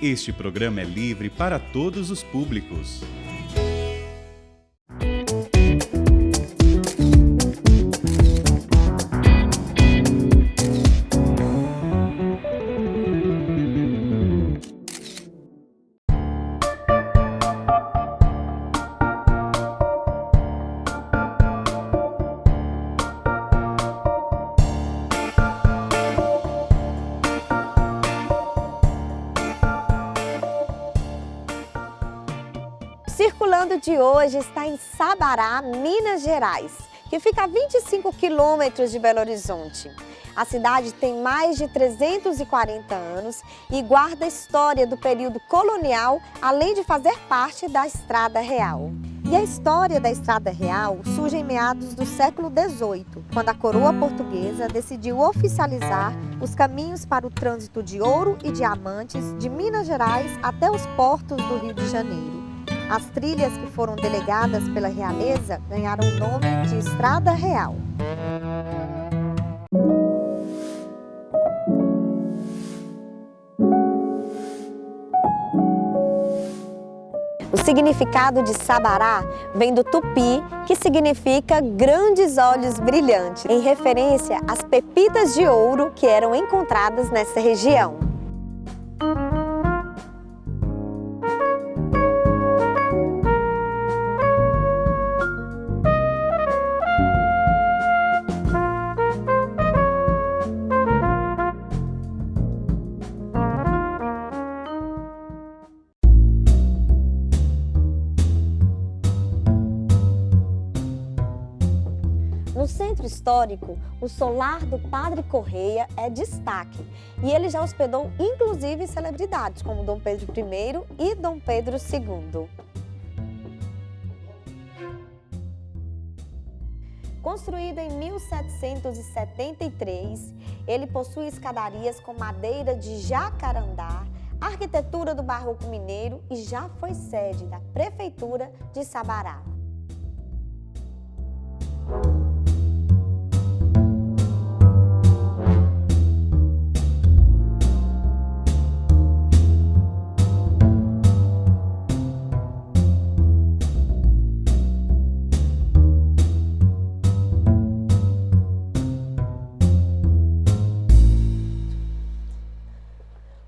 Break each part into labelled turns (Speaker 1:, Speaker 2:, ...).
Speaker 1: Este programa é livre para todos os públicos.
Speaker 2: Circulando de hoje está em Sabará, Minas Gerais, que fica a 25 quilômetros de Belo Horizonte. A cidade tem mais de 340 anos e guarda a história do período colonial, além de fazer parte da Estrada Real. E a história da Estrada Real surge em meados do século XVIII, quando a coroa portuguesa decidiu oficializar os caminhos para o trânsito de ouro e diamantes de Minas Gerais até os portos do Rio de Janeiro. As trilhas que foram delegadas pela realeza ganharam o nome de Estrada Real. O significado de Sabará vem do tupi, que significa grandes olhos brilhantes, em referência às pepitas de ouro que eram encontradas nessa região. No centro histórico, o solar do Padre Correia é destaque e ele já hospedou inclusive celebridades como Dom Pedro I e Dom Pedro II. Construído em 1773, ele possui escadarias com madeira de jacarandá, arquitetura do barroco mineiro e já foi sede da Prefeitura de Sabará.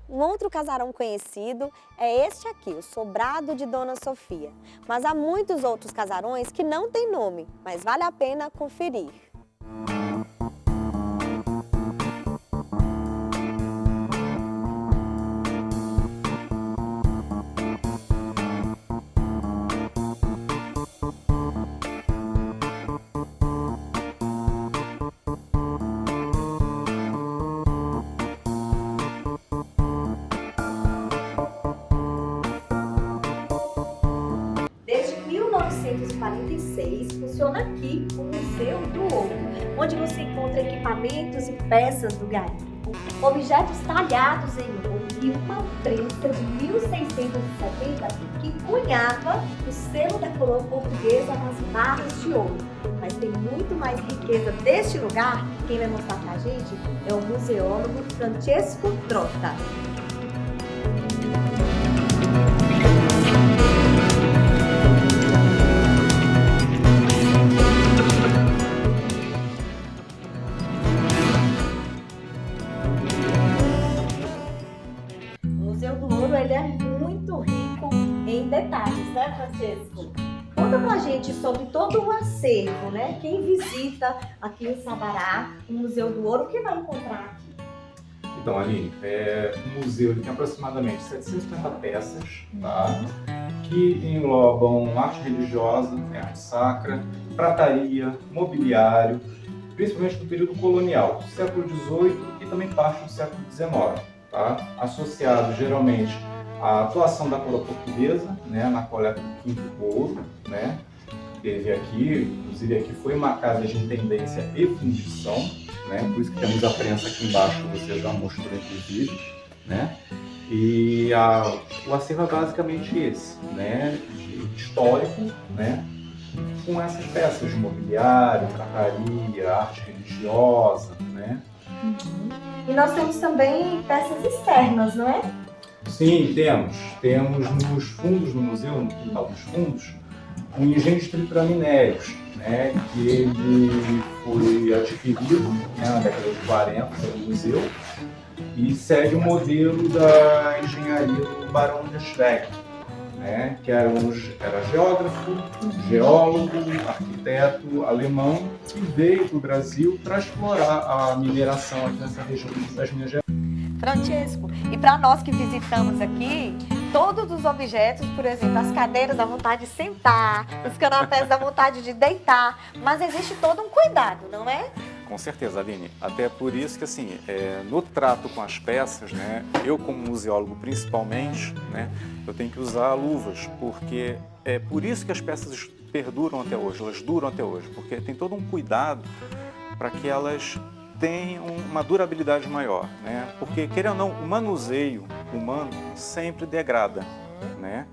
Speaker 2: Um outro casarão conhecido é este aqui, o Sobrado de Dona Sofia. Mas há muitos outros casarões que não têm nome, mas vale a pena conferir. Desde 1946, funciona aqui o Museu do Ouro, onde você encontra equipamentos e peças do garimpo, objetos talhados em ouro e uma prensa de 1670 que cunhava o selo da coroa portuguesa nas barras de ouro. Mas tem muito mais riqueza deste lugar. Quem vai mostrar pra gente é o museólogo Francesco Trota. Ele é muito rico em detalhes, né, Francesco? Conta pra gente sobre todo o acervo, né? Quem visita aqui em Sabará, o Museu do Ouro, o que vai encontrar aqui?
Speaker 3: Então, Aline, o museu tem aproximadamente 750 peças, tá? Que englobam arte religiosa, arte sacra, prataria, mobiliário, principalmente do período colonial, século XVIII e também parte do século XIX. Tá? Associado geralmente à atuação da coroa portuguesa, né, na coleta do quinto ouro, né, teve aqui, inclusive aqui foi uma casa de intendência e fundição, né, por isso que temos a prensa aqui embaixo que você já mostrou inclusive, né, e o acervo é basicamente esse, né, histórico, né, com essas peças de mobiliário, prataria, arte religiosa, né.
Speaker 2: E nós temos também peças externas, não é?
Speaker 3: Sim, temos. Temos nos fundos do museu, no quintal dos fundos, um engenho de tripraminérios, né, que ele foi adquirido, né, na década de 40 pelo museu e segue o modelo da engenharia do Barão de Schweck, né, que era geógrafo, geólogo, arquiteto alemão que veio para o Brasil para explorar a mineração aqui nessa região das Minas Gerais.
Speaker 2: Francesco, e para nós que visitamos aqui, todos os objetos, por exemplo, as cadeiras dá vontade de sentar, os canapés dá vontade de deitar, mas existe todo um cuidado, não é?
Speaker 4: Com certeza, Aline. Até por isso que, assim, no trato com as peças, né, eu como museólogo principalmente, né, eu tenho que usar luvas, porque é por isso que as peças perduram até hoje, elas duram até hoje, porque tem todo um cuidado para que elas tenham uma durabilidade maior, né? Porque, querendo ou não, o manuseio humano sempre degrada, né?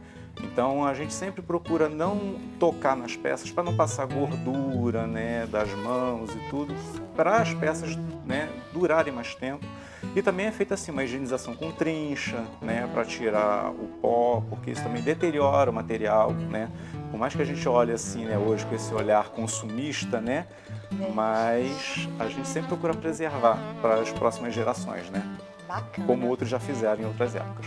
Speaker 4: Então, a gente sempre procura não tocar nas peças para não passar gordura, né, das mãos e tudo, para as peças, né, durarem mais tempo. E também é feita assim uma higienização com trincha, né, para tirar o pó, porque isso também deteriora o material, né? Por mais que a gente olhe assim, né, hoje com esse olhar consumista, né, mas a gente sempre procura preservar para as próximas gerações, né?
Speaker 2: Bacana.
Speaker 4: Como outros já fizeram em outras épocas.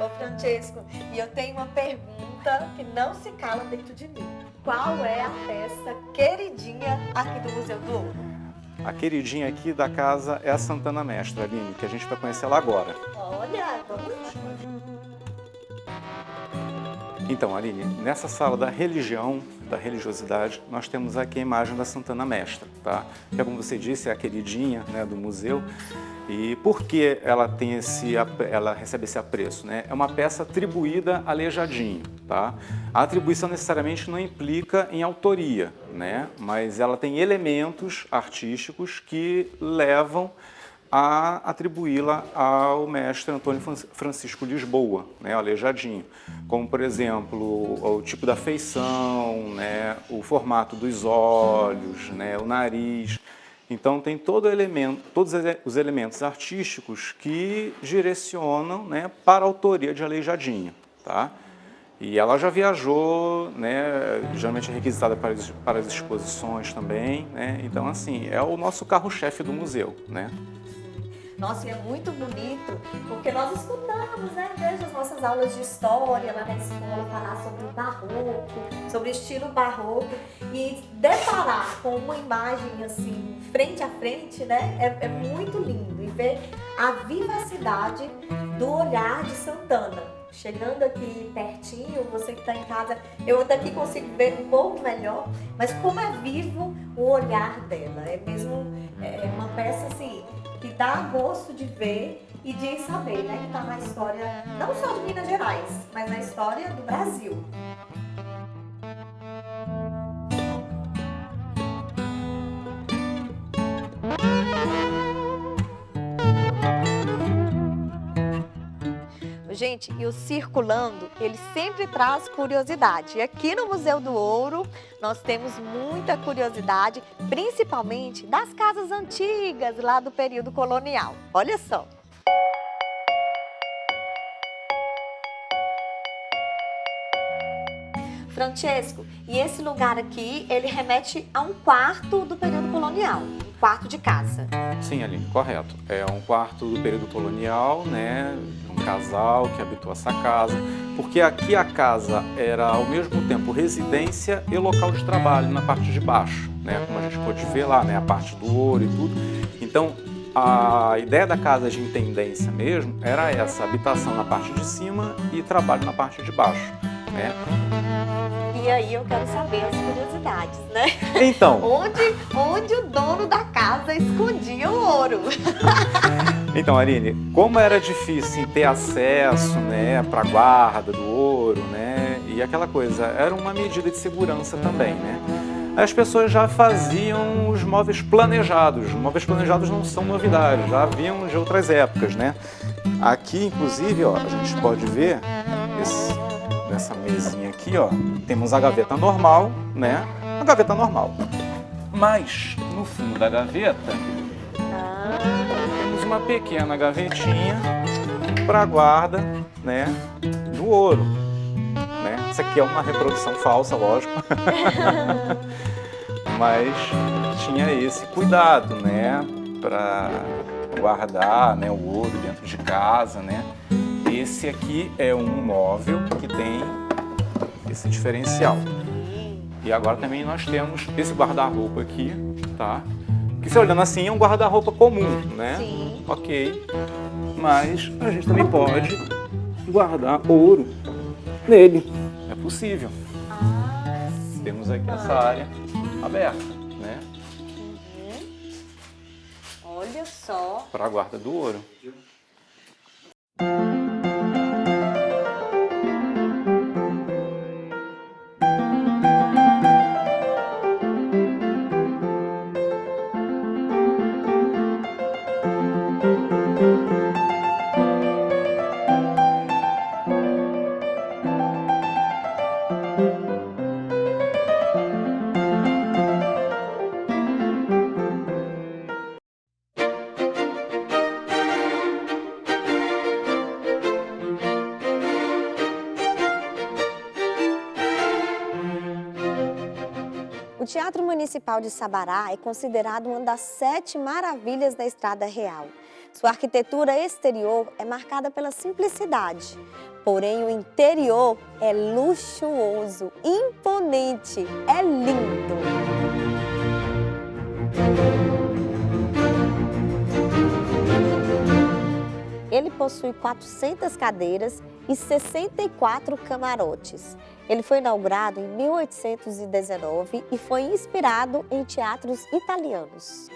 Speaker 2: Ô Francesco, e eu tenho uma pergunta que não se cala dentro de mim. Qual é a peça queridinha aqui do Museu do Ouro?
Speaker 4: A queridinha aqui da casa é a Santana Mestra, Aline, que a gente vai conhecer ela agora.
Speaker 2: Olha, vamos lá.
Speaker 4: Então, Aline, nessa sala da religião, da religiosidade, nós temos aqui a imagem da Santana Mestra, tá? Que, como você disse, é a queridinha, né, do museu. E por que ela recebe esse apreço, né? É uma peça atribuída a Aleijadinho, tá? A atribuição necessariamente não implica em autoria, né? Mas ela tem elementos artísticos que levam a atribuí-la ao mestre Antônio Francisco Lisboa, né, Aleijadinho, como, por exemplo, o tipo da feição, né, o formato dos olhos, né, o nariz. Então, tem todos os elementos artísticos que direcionam, né, para a autoria de Aleijadinho, tá? E ela já viajou, né, geralmente é requisitada para as exposições também, né? Então, assim, é o nosso carro-chefe do museu, né?
Speaker 2: Nossa, e é muito bonito, porque nós escutamos, né, desde as nossas aulas de história lá na escola, falar sobre o barroco, sobre o estilo barroco, e deparar com uma imagem assim, frente a frente, né, é muito lindo. E ver a vivacidade do olhar de Santana. Chegando aqui pertinho, você que está em casa, eu daqui consigo ver um pouco melhor, mas como é vivo o olhar dela. É mesmo uma peça assim, que dá gosto de ver e de saber, né, que está na história, não só de Minas Gerais, mas na história do Brasil. Gente, e o Circulando, ele sempre traz curiosidade. E aqui no Museu do Ouro, nós temos muita curiosidade, principalmente das casas antigas lá do período colonial. Olha só. Francesco, e esse lugar aqui, ele remete a um quarto do período colonial, um quarto de casa.
Speaker 4: Sim, Aline, correto. É um quarto do período colonial, né? Um casal que habitou essa casa, porque aqui a casa era ao mesmo tempo residência e local de trabalho na parte de baixo, né? Como a gente pode ver lá, né? A parte do ouro e tudo. Então, a ideia da casa de intendência mesmo era essa, habitação na parte de cima e trabalho na parte de baixo, né?
Speaker 2: E aí eu quero saber as curiosidades, né?
Speaker 4: Então,
Speaker 2: onde o dono da casa escondia o ouro?
Speaker 4: Então, Aline, como era difícil ter acesso, né, para a guarda do ouro, né, e aquela coisa, era uma medida de segurança também, né? As pessoas já faziam os móveis planejados. Os móveis planejados não são novidade, já haviam de outras épocas, né? Aqui, inclusive, ó, a gente pode ver nessa mesinha aqui, ó, temos a gaveta normal, né? A gaveta normal. Mas no fundo da gaveta temos uma pequena gavetinha para a guarda, né, do ouro. Né? Isso aqui é uma reprodução falsa, lógico, mas tinha esse cuidado, né, para guardar, né, o ouro dentro de casa, né. Esse aqui é um móvel que tem esse diferencial. E agora também nós temos esse guarda-roupa aqui, tá? Que se olhando assim é um guarda-roupa comum, né?
Speaker 2: Sim.
Speaker 4: Ok. Mas a gente também pode guardar ouro nele. É possível. Temos aqui essa área aberta, né?
Speaker 2: Olha só.
Speaker 4: Para a guarda do ouro.
Speaker 2: O Teatro Municipal de Sabará é considerado uma das 7 maravilhas da Estrada Real. Sua arquitetura exterior é marcada pela simplicidade, porém o interior é luxuoso, imponente, é lindo. Ele possui 400 cadeiras e 64 camarotes. Ele foi inaugurado em 1819 e foi inspirado em teatros italianos.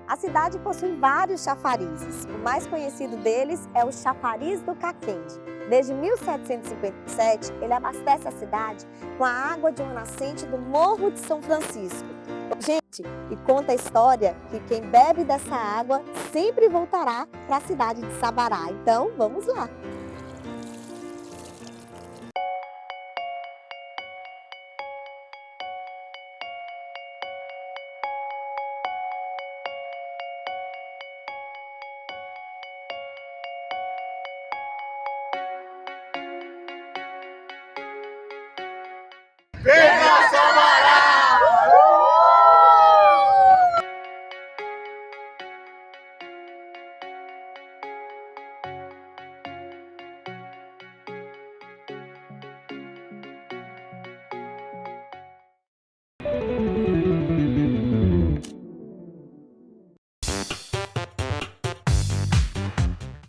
Speaker 2: A cidade possui vários chafarizes. O mais conhecido deles é o Chafariz do Caquende. Desde 1757, ele abastece a cidade com a água de uma nascente do Morro de São Francisco. Gente, e conta a história que quem bebe dessa água sempre voltará para a cidade de Sabará. Então, vamos lá!
Speaker 5: Vem!